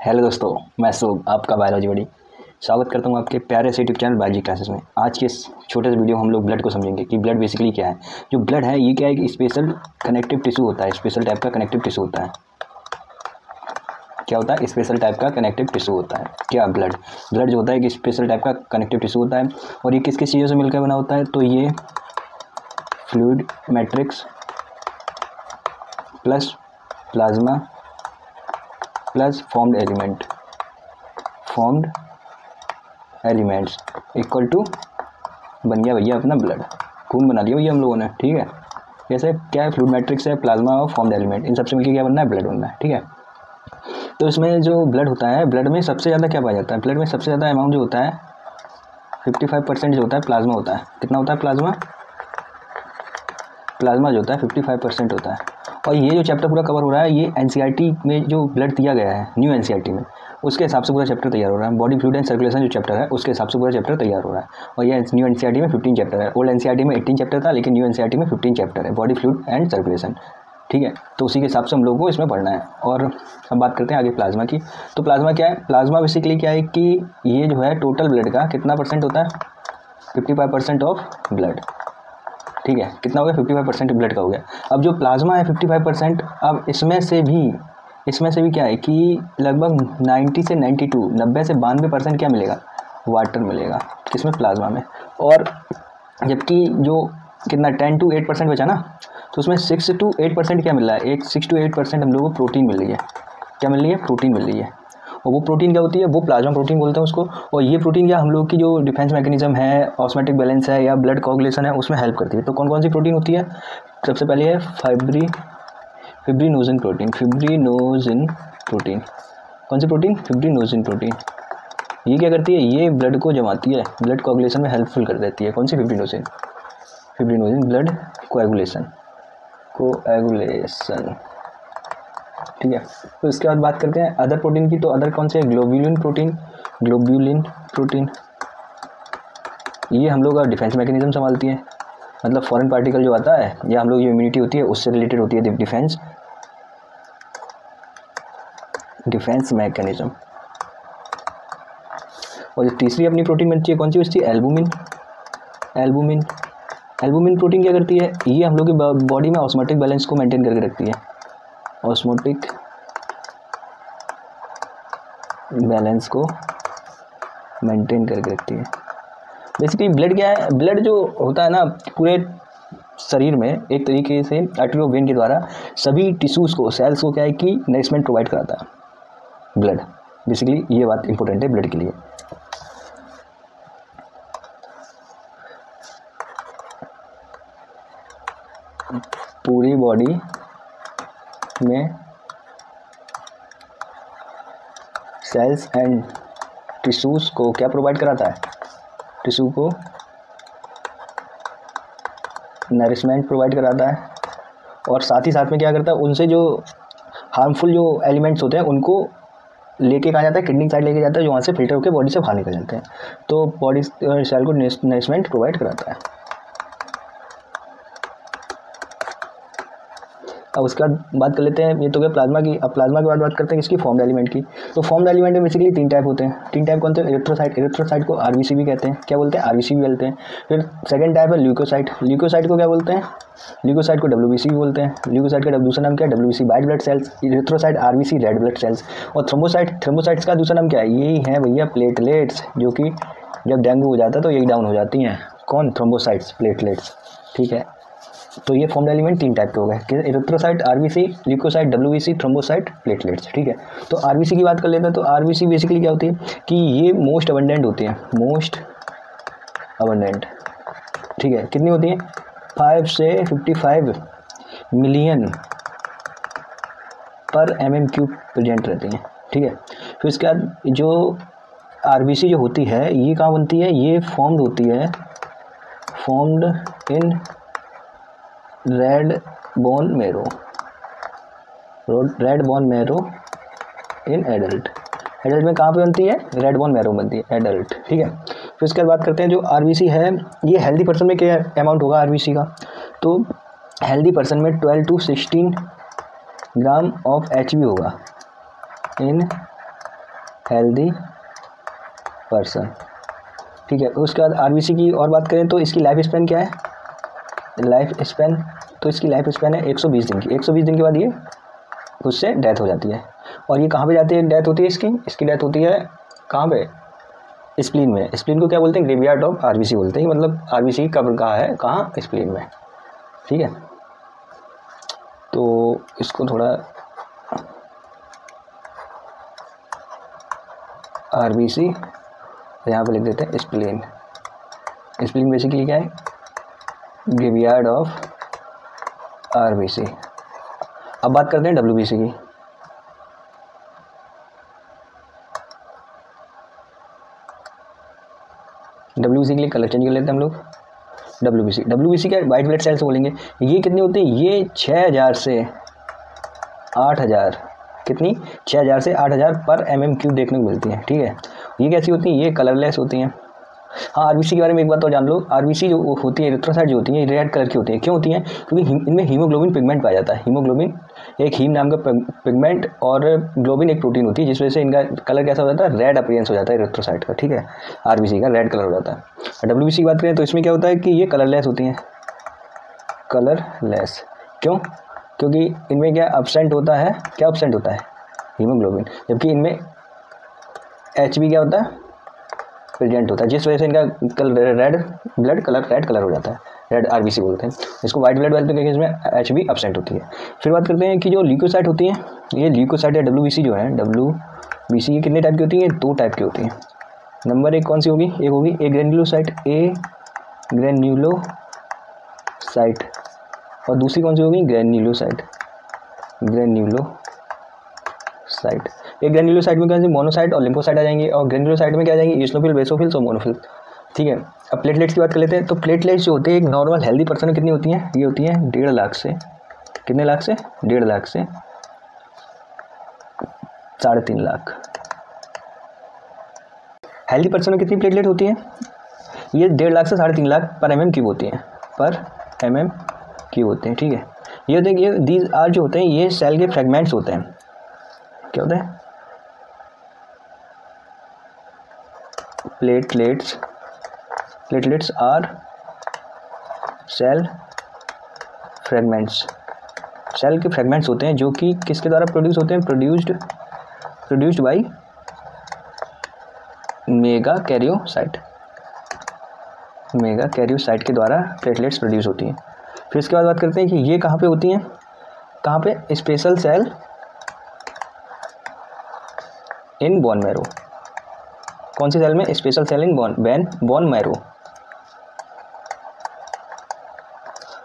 Hello दोस्तों, मैं शुभ आपका बायोलॉजी बड़ी स्वागत करता हूं आपके प्यारे से यूट्यूब चैनल बायोलॉजी क्लासेस में। आज के इस छोटे से वीडियो में हम लोग ब्लड को समझेंगे कि ब्लड बेसिकली क्या है। जो ब्लड है ये क्या है कि स्पेशल कनेक्टिव टिश्यू होता है, स्पेशल टाइप का कनेक्टिव टिश्यू होता है। क्या होता है? स्पेशल टाइप का कनेक्टिव टिश्यू होता है। क्या? ब्लड जो होता है कि स्पेशल टाइप का कनेक्टिव टिश्यू होता है। और ये किस किस चीज़ों से मिलकर बना होता है? तो ये fluid matrix plus plasma plus formed elements equal to बन गया भैया अपना ब्लड। खून बना लिया भैया हम लोगों ने। ठीक है, जैसे क्या है, फ्लूइड मैट्रिक्स है, प्लाज्मा और फॉर्म्ड एलिमेंट, इन सबसे मिलकर क्या बनना है? ब्लड बनना है। ठीक है, तो इसमें जो ब्लड होता है, ब्लड में सबसे ज़्यादा क्या पाया जाता है? ब्लड में सबसे ज़्यादा अमाउंट जो होता है 55% जो होता है प्लाज्मा होता है। कितना होता है प्लाज्मा जो होता है 55% होता है। और ये जो चैप्टर पूरा कवर हो रहा है ये एनसीईआरटी में जो ब्लड दिया गया है, न्यू एनसीईआरटी में, उसके हिसाब से पूरा चैप्टर तैयार हो रहा है। बॉडी फ्लूइड एंड सर्कुलेशन जो चैप्टर है उसके हिसाब से पूरा चैप्टर तैयार हो रहा है। और ये न्यू एनसीईआरटी में 15 चैप्टर है। ओल्ड एनसीईआरटी में 18 चैप्टर था, लेकिन न्यू एनसीईआरटी में 15 चैप्टर है, बॉडी फ्लूइड एंड सर्कुलेशन। ठीक है, तो उसी के हिसाब से हम लोगों को इसमें पढ़ना है। और अब बात करते हैं आगे प्लाज्मा की। तो प्लाज्मा क्या है? प्लाज्मा बेसिकली क्या है कि ये जो है टोटल ब्लड का कितना परसेंट होता है? 55% ऑफ ब्लड। ठीक है, कितना हो गया? 55% ब्लड का हो गया। अब जो प्लाज्मा है 55%, अब इसमें से भी क्या है कि लगभग 90 से 92% क्या मिलेगा? वाटर मिलेगा। किसमें? प्लाज्मा में। और जबकि जो कितना 10 to 8% बचा ना, तो उसमें 6 to 8% क्या मिल रहा है? 6 to 8% हम लोगों को प्रोटीन मिल रही है। क्या मिल रही है? प्रोटीन मिल रही है। और वो प्रोटीन क्या होती है? वो प्लाज्मा प्रोटीन बोलते हैं उसको। और ये प्रोटीन क्या हम लोग की जो डिफेंस मैकेनिज्म है, ऑस्मोटिक बैलेंस है या ब्लड कोगुलेशन है, उसमें हेल्प करती है। तो कौन कौन सी प्रोटीन होती है? सबसे पहले है फिब्रिनोजिन प्रोटीन। कौन सी प्रोटीन? Fibrinogen protein. ये क्या करती है? ये ब्लड को जमाती है, ब्लड कोगुलेशन में हेल्पफुल कर देती है। कौन सी? Fibrinogen blood coagulation. ठीक है, तो इसके बाद बात करते हैं अदर प्रोटीन की। तो अदर कौन से है? Globulin protein. ये हम लोग का डिफेंस मैकेनिज्म संभालती है। मतलब फॉरेन पार्टिकल जो आता है या हम लोग जो इम्यूनिटी होती है उससे रिलेटेड होती है डिफेंस मैकेनिज्म। और जो तीसरी अपनी प्रोटीन बनती है कौन सी बचती है? एल्बुमिन प्रोटीन क्या करती है? ये हम लोग की बॉडी में ऑस्मोटिक बैलेंस को मेंटेन करके रखती है। ऑस्मोटिक बैलेंस को मेंटेन करके रखती है। बेसिकली ब्लड क्या है? ब्लड जो होता है ना पूरे शरीर में, एक तरीके से आर्टरी ऑफ वेन के द्वारा सभी टिश्यूज़ को, सेल्स को क्या है कि नरिशमेंट प्रोवाइड कराता है ब्लड। बेसिकली ये बात इंपॉर्टेंट है ब्लड के लिए। पूरी बॉडी में सेल्स एंड टिश्यूज़ को क्या प्रोवाइड कराता है? टिश्यू को नरिशमेंट प्रोवाइड कराता है। और साथ ही साथ में क्या करता है? उनसे जो हार्मफुल जो एलिमेंट्स होते हैं उनको लेके कहा जाता है, किडनी साइड लेके जाता है, जो वहाँ से फिल्टर होकर बॉडी से बाहर निकल जाते हैं। तो बॉडी सेल को नरिशमेंट प्रोवाइड कराता है। अब उसके बाद बात कर लेते हैं, ये तो गया प्लाज्मा की। अब प्लाज्मा के बाद बात करते हैं इसकी फॉर्म्ड एलिमेंट की। तो फॉर्म्ड एलिमेंट में बेसिकली 3 टाइप होते हैं। 3 टाइप कौन से? एरिथ्रोसाइट को आरबीसी भी कहते हैं। क्या बोलते हैं? आरबीसी भी बोलते हैं। फिर सेकंड टाइप है ल्यूकोसाइट को क्या बोलते हैं? ल्यूकोसाइट को डब्ल्यूबीसी भी बोलते हैं। ल्यूकोसाइट का दूसरा नाम क्या है? WBC white blood cells. Erythrocyte RBC red blood cells. और थ्रोम्बोसाइट्स का दूसरा नाम क्या है? यही है भैया प्लेटलेट्स, जो कि जब डेंगू हो जाता है तो यही डाउन हो जाती हैं। कौन? Thrombocytes, platelets. ठीक है, तो ये फॉर्म्ड एलिमेंट 3 टाइप के हो गए, erythrocyte RBC, leucocyte WBC, thrombocyte platelets. ठीक है, तो आरबीसी की बात कर लेते हैं। तो आरबीसी बेसिकली क्या होती है कि ये मोस्ट अबंडेंट होती है। ठीक है, कितनी होती है? 5 से 55 मिलियन पर mm³ प्रेजेंट रहती हैं। ठीक है, फिर इसके बाद जो आरबीसी जो होती है ये कहाँ बनती है? ये formed in red bone marrow in adult में कहाँ पे बनती है? रेड बोन मैरो बनती है, एडल्ट। ठीक है, फिर इसके बाद बात करते हैं जो आरबीसी है ये हेल्दी पर्सन में क्या अमाउंट होगा आरबीसी का? तो हेल्दी पर्सन में 12 to 16 ग्राम ऑफ एचबी होगा इन हेल्दी पर्सन। ठीक है, उसके बाद आरबीसी की और बात करें तो इसकी लाइफ स्पैन क्या है, लाइफ स्पैन, तो इसकी लाइफ स्पैन है 120 दिन की। 120 दिन के बाद ये उससे डेथ हो जाती है। और ये कहाँ पे जाती है, डेथ होती है इसकी डेथ होती है कहाँ पे, स्प्लीन में। स्प्लीन को क्या बोलते हैं, ग्रेवयार्ड ऑफ आरबीसी बोलते हैं, मतलब आरबीसी की कब्र कहाँ है, कहाँ, स्प्लीन में। ठीक है, तो इसको थोड़ा आरबीसी यहाँ पे लिख देते हैं स्प्लीन। स्प्लीन बेसिकली क्या है, ग्रेवयार्ड ऑफ आरबीसी। अब बात करते हैं डब्ल्यूबीसी की। डब्ल्यूबीसी के लिए कलर चेंज कर लेते हैं हम लोग। डब्ल्यूबीसी क्या, वाइट ब्लड सेल्स बोलेंगे। ये कितनी होती है, ये 6000 से 8000, कितनी, 6000 से 8000 पर mm³ देखने को मिलती है। ठीक है, ये कैसी होती हैं, ये कलरलेस होती हैं। हाँ, आरबीसी के बारे में एक बात और जान लो, आरबीसी जो होती है, एरिथ्रोसाइट जो होती है, रेड कलर की होती है। क्यों होती हैं, क्योंकि इनमें हीमोग्लोबिन पिगमेंट पाया जाता है। हीमोग्लोबिन एक हीम नाम का पिगमेंट, और ग्लोबिन एक प्रोटीन होती है, जिस वजह से इनका कलर कैसा हो जाता है, रेड अपीयरेंस हो जाता है एरिथ्रोसाइट का। ठीक है, आरबीसी का रेड कलर हो जाता है। डब्ल्यूबीसी की बात करें तो इसमें क्या होता है कि ये कलरलेस होती हैं, कलरलेस। क्यों, क्योंकि इनमें क्या एब्सेंट होता है, क्या एब्सेंट होता है, हीमोग्लोबिन, जबकि इनमें HB क्या होता है, प्रेजेंट होता है, जिस वजह से इनका colour red blood colour red colour हो जाता है, रेड आरबीसी बोलते हैं इसको। वाइट ब्लड वाले केस में HB एब्सेंट होती है। फिर बात करते हैं कि जो ल्यूकोसाइट होती हैं, ये ल्यूकोसाइट या डब्ल्यूबीसी जो है, डब्ल्यूबीसी ये कितने टाइप की होती हैं, 2 टाइप की होती हैं। नंबर 1 कौन सी होगी, एक होगी ए ग्रेन्युलोसाइट, ए ग्रेन्युलोसाइट, और दूसरी कौन सी होगी, ग्रेन्युलोसाइट, ग्रेन्युलोसाइट। एक ग्रेन्युलोसाइट में क्या है, मोनोसाइट और लिम्फोसाइट आ जाएंगे, और ग्रेन्युलोसाइट में क्या आ जाएंगे, ईओसिनोफिल, बेसोफिल्स और मोनोफिल। ठीक है, अब प्लेटलेट्स की बात कर लेते हैं। तो प्लेटलेट्स जो होते हैं एक नॉर्मल हेल्दी पर्सन में कितनी होती हैं, ये होती हैं 1.5 लाख से, कितने लाख से, 1.5 लाख से 3.5 लाख। हेल्दी पर्सन में कितनी प्लेटलेट होती है, ये 1.5 लाख से 3.5 लाख पर mm³ होती हैं, पर mm³ होते हैं। ठीक है, ये होते हैं, ये दीज आर जो होते हैं, ये सेल के फ्रेगमेंट्स होते हैं। क्या होते हैं, platelets are cell fragments, cell के फ्रेगमेंट्स होते हैं जो कि किसके द्वारा प्रोड्यूस होते हैं, प्रोड्यूस्ड बाय मेगाकैरियोसाइट के द्वारा प्लेटलेट्स प्रोड्यूस होती हैं। फिर इसके बाद बात करते हैं कि ये कहाँ पे होती हैं, कहाँ पे, special cell in bone marrow. कौन सी सेल में, special cell in bone marrow.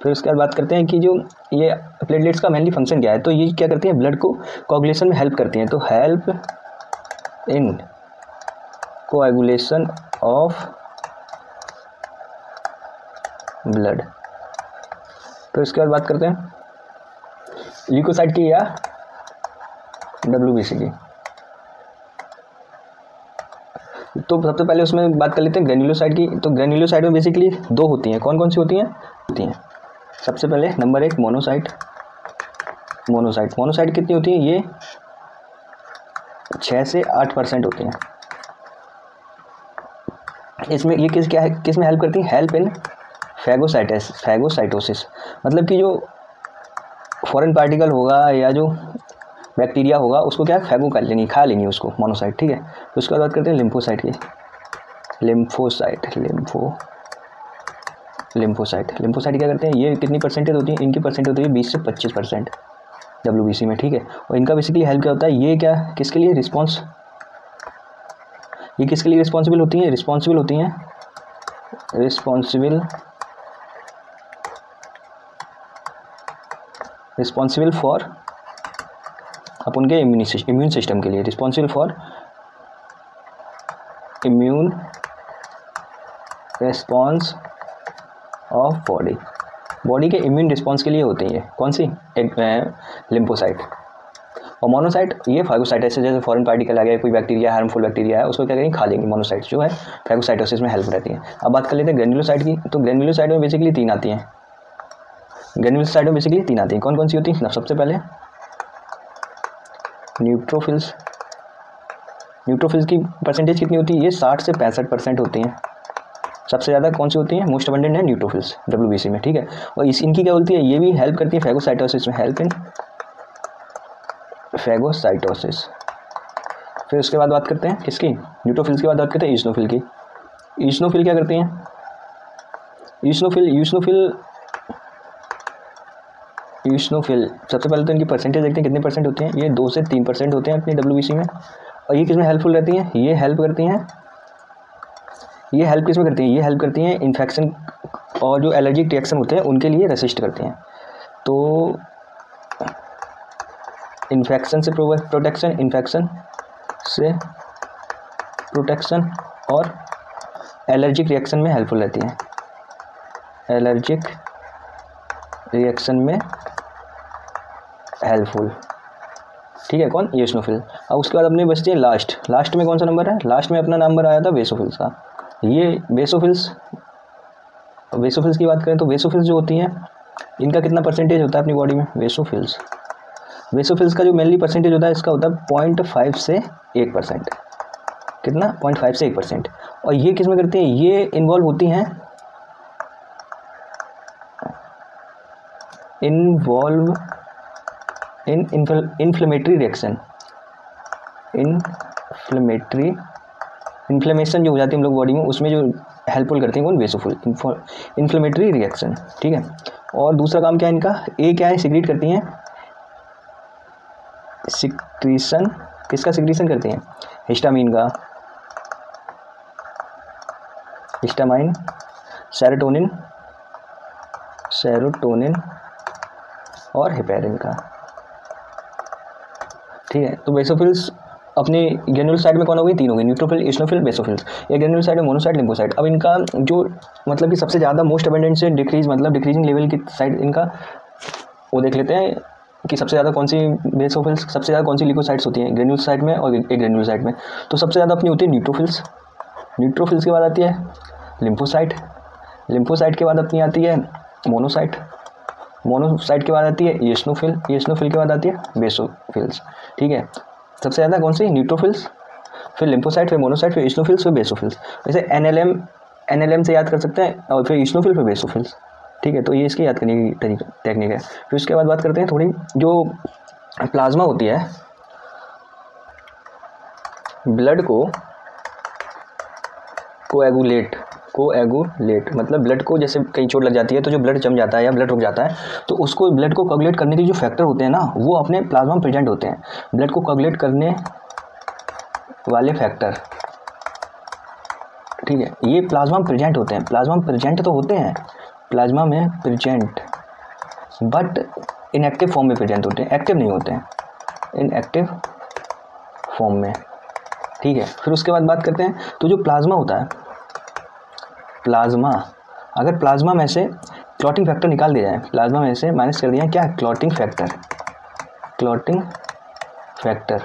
फिर उसके बाद बात करते हैं कि जो ये प्लेटलेट्स का मेनली फंक्शन क्या है, तो ये क्या करती हैं, ब्लड को कोआगुलेशन में हेल्प करती हैं। तो help in coagulation of blood. फिर उसके बाद बात करते हैं ल्यूकोसाइट की या डब्ल्यूबीसी की। तो सबसे पहले उसमें बात कर लेते हैं ग्रेन्युलोसाइट की। तो ग्रेन्युलोसाइट में बेसिकली 2 होती हैं, कौन कौन सी होती हैं, सबसे पहले नंबर 1 मोनोसाइट कितनी होती है, ये 6 से 8% होती हैं। इसमें ये किस में हेल्प करती है, हेल्प इन फैगोसाइटोसिस, मतलब कि जो फॉरेन पार्टिकल होगा या जो बैक्टीरिया होगा उसको क्या फैगो कर लेनी, खा लेनी उसको, मोनोसाइट। ठीक है, तो उसके बाद बात करते हैं लिम्फोसाइट की। लिम्फोसाइट क्या करते हैं, ये कितनी परसेंटेज होती है, इनकी परसेंटेज होती है 20 से 25% डब्ल्यूबीसी में। ठीक है, और इनका बेसिकली हेल्प क्या होता है, ये क्या किसके लिए रिस्पॉन्सिबल होती हैं, रिस्पॉन्सिबल फॉर अपन के इम्यून सिस्टम के लिए, responsible for immune response of body के इम्यून रिस्पॉन्स के लिए होते हैं ये, कौन सी, लिम्फोसाइट। और मोनोसाइट ये फैगोसाइटोसिस, जैसे फॉरेन पार्टिकल आ गया, कोई बैक्टीरिया, हार्मफुल बैक्टीरिया है, उसको क्या करेंगे, खा लेंगे। मोनोसाइट जो है फैगोसाइटोसिस में हेल्प रहती है। अब बात कर लेते हैं ग्रेन्युलोसाइट की। तो ग्रेन्युलोसाइट में बेसिकली 3 आती हैं, कौन कौन सी होती हैं, सबसे पहले न्यूट्रोफिल्स न्यूट्रोफिल्स की परसेंटेज कितनी होती है? ये 60 से 65% होती हैं। सबसे ज़्यादा कौन सी होती हैं? मोस्ट अबंडेंट है न्यूट्रोफिल्स WBC में, ठीक है। और इनकी क्या बोलती है? ये भी हेल्प करती है फैगोसाइटोसिस में, हेल्प इन फैगोसाइटोसिस। फिर उसके बाद बात करते हैं किसकी? न्यूट्रोफिल्स की बात करते हैं ईओसिनोफिल की। ईओसिनोफिल क्या करती हैं? ईओसिनोफिल सबसे पहले तो इनकी परसेंटेज देखते हैं कितने परसेंट होते हैं। ये 2 से 3% होते हैं अपनी WBC में। और ये किसमें हेल्पफुल रहती हैं? ये हेल्प करती हैं, ये हेल्प किसमें करती हैं? ये हेल्प करती हैं इन्फेक्शन और जो एलर्जिक रिएक्शन होते हैं उनके लिए रेसिस्ट करती हैं। तो इन्फेक्शन से प्रोटेक्शन और एलर्जिक रिएक्शन में हेल्पफुल रहती हैं। एलर्जिक रिएक्शन में हेल्पफुल, ठीक है। कौन? ईओसिनोफिल। अब उसके बाद अपने बचते हैं लास्ट में कौन सा नंबर है? लास्ट में अपना नंबर आया था बेसोफिल्स का। ये बेसोफिल्स की बात करें तो बेसोफिल्स जो होती हैं इनका कितना परसेंटेज होता है अपनी बॉडी में? बेसोफिल्स का जो मेनली परसेंटेज होता है इसका होता है 0.5 से 1%। कितना? 0.5 से 1%। और ये किस में करती हैं? ये इन्वॉल्व होती हैं इन इन्फ्लेमेटरी रिएक्शन। इन्फ्लेमेशन जो हो जाती है हम लोग बॉडी में, उसमें जो हेल्पफुल करती हैं कौन? बेसोफिल, इन्फ्लेमेटरी रिएक्शन, ठीक है। और दूसरा काम क्या है इनका? ए क्या है? सिक्रीट करती हैं, सिक्रीशन। किसका सिक्रीशन करती हैं? हिस्टामिन का, हिस्टामाइन, सेरोटोनिन और हेपेरिन का, ठीक है। तो बेसोफिल्स अपने ग्रेन्युलर साइड में कौन हो गई? 3 हो गई, न्यूट्रोफिल, ईओसिनोफिल, बेसोफिल्स। ये ग्रेन्युलर साइड में मोनोसाइट, लिम्फोसाइट। अब इनका जो मतलब कि सबसे ज़्यादा मोस्ट अबंडेंट से डिक्रीजिंग लेवल की साइड इनका वो देख लेते हैं कि सबसे ज़्यादा कौन सी बेसोफिल्स, सबसे ज़्यादा कौन सी लिकोसाइट्स होती हैं ग्रेन्युलर साइड में और एक ग्रेन्युलर साइड में। तो सबसे ज़्यादा अपनी होती है न्यूट्रोफिल्स के बाद आती है लिम्फोसाइट के बाद अपनी आती है मोनोसाइट के बाद आती है ईओसिनोफिल के बाद आती है बेसोफिल्स, ठीक है। सबसे ज़्यादा कौन सी? न्यूट्रोफिल्स, फिर लिम्फोसाइट, फिर मोनोसाइट, फिर ईओसिनोफिल्स, फिर बेसोफिल्स। जैसे NLM से याद कर सकते हैं, और फिर ईओसिनोफिल, फिर बेसोफिल्स, ठीक है। तो ये इसकी याद करने की टेक्निक है। फिर उसके बाद बात करते हैं थोड़ी जो प्लाज्मा होती है, ब्लड को कोएगुलेट मतलब ब्लड को जैसे कहीं चोट लग जाती है तो जो ब्लड जम जाता है या ब्लड रुक जाता है, तो उसको ब्लड को कोएगुलेट करने के जो फैक्टर होते हैं ना, वो अपने प्लाज्मा में प्रेजेंट होते हैं। ब्लड को कोएगुलेट करने वाले फैक्टर, ठीक है, ये प्लाज्मा में प्रेजेंट होते हैं। प्लाज्मा में प्रेजेंट तो होते हैं, बट इनएक्टिव फॉर्म में प्रेजेंट होते हैं, एक्टिव नहीं होते हैं, इनएक्टिव फॉर्म में, ठीक है। फिर उसके बाद बात करते हैं तो जो प्लाज्मा होता है, अगर प्लाज्मा में से क्लॉटिंग फैक्टर निकाल दिया जाए, प्लाज्मा में से माइनस कर दिया क्या? क्लॉटिंग फैक्टर,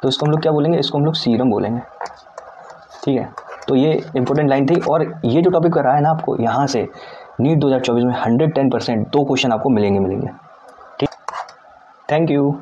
तो इसको हम लोग क्या बोलेंगे? इसको हम लोग सीरम बोलेंगे, ठीक है। तो ये इंपॉर्टेंट लाइन थी। और ये जो टॉपिक कर रहा है ना आपको, यहाँ से नीट 2024 में 110% 2 क्वेश्चन आपको मिलेंगे, ठीक। Thank you.